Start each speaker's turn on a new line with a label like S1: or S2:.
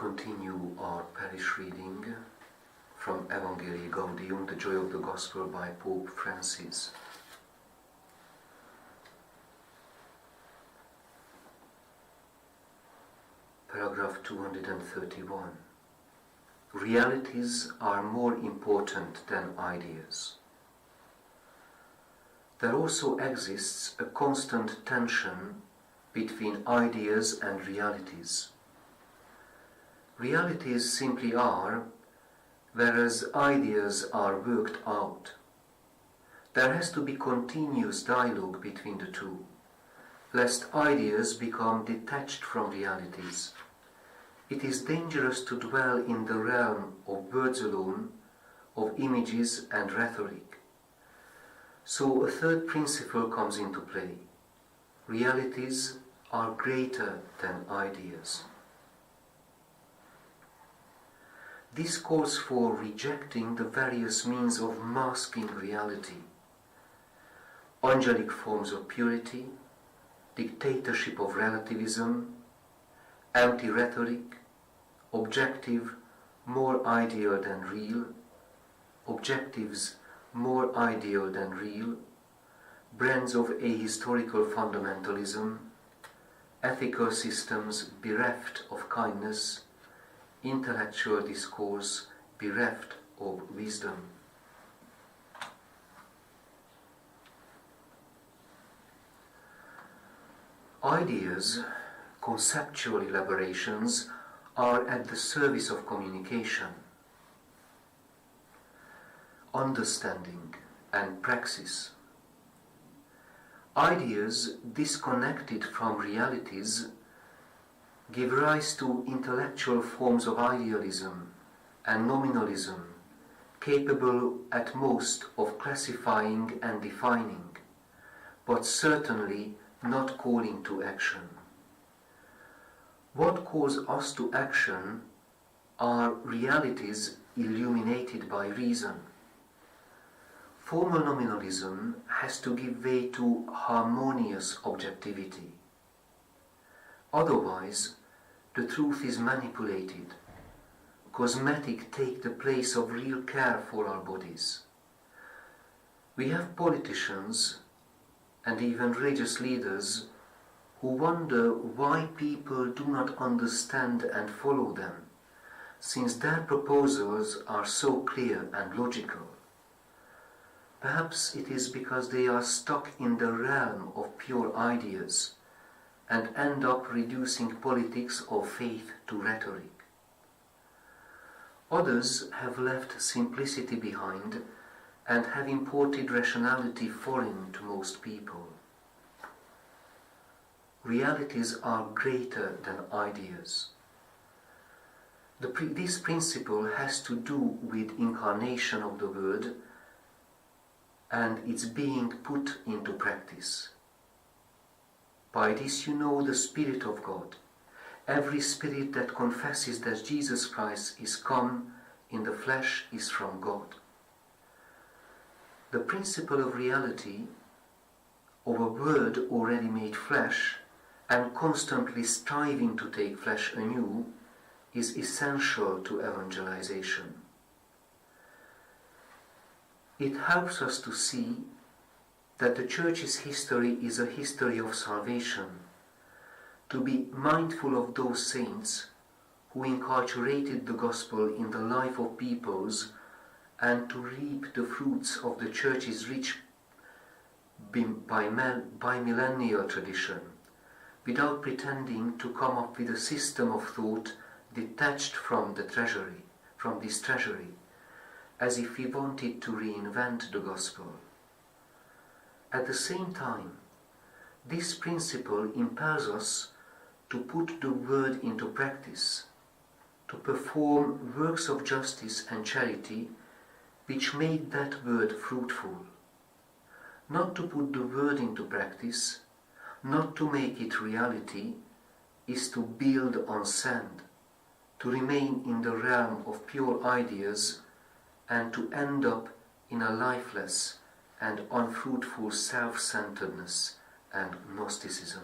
S1: continue our parish reading from Evangelii Gaudium, the Joy of the Gospel by Pope Francis. Paragraph 231. Realities are more important than ideas. There also exists a constant tension between ideas and realities. Realities simply are, whereas ideas are worked out. There has to be continuous dialogue between the two, lest ideas become detached from realities. It is dangerous to dwell in the realm of words alone, of images and rhetoric. So a third principle comes into play. Realities are greater than ideas. This calls for rejecting the various means of masking reality. Angelic forms of purity, dictatorship of relativism, empty rhetoric, objective, more ideal than real, objectives more ideal than real, brands of ahistorical fundamentalism, ethical systems bereft of kindness, intellectual discourse bereft of wisdom. Ideas, conceptual elaborations, are at the service of communication. Understanding and praxis. Ideas disconnected from realities give rise to intellectual forms of idealism and nominalism, capable at most of classifying and defining, but certainly not calling to action. What calls us to action are realities illuminated by reason. Formal nominalism has to give way to harmonious objectivity. Otherwise, the truth is manipulated. Cosmetic take the place of real care for our bodies. We have politicians and even religious leaders who wonder why people do not understand and follow them, since their proposals are so clear and logical. Perhaps it is because they are stuck in the realm of pure ideas and end up reducing politics of faith to rhetoric. Others have left simplicity behind and have imported rationality foreign to most people. Realities are greater than ideas. This principle has to do with incarnation of the Word and its being put into practice. By this you know the Spirit of God. Every spirit that confesses that Jesus Christ is come in the flesh is from God. The principle of reality, of a Word already made flesh and constantly striving to take flesh anew, is essential to evangelization. It helps us to see that the Church's history is a history of salvation, to be mindful of those saints who inculturated the gospel in the life of peoples and to reap the fruits of the Church's rich millennial tradition, without pretending to come up with a system of thought detached from this treasury, as if we wanted to reinvent the gospel. At the same time, this principle impels us to put the Word into practice, to perform works of justice and charity which made that Word fruitful. Not to put the Word into practice, not to make it reality, is to build on sand, to remain in the realm of pure ideas and to end up in a lifeless and unfruitful self-centeredness and Gnosticism.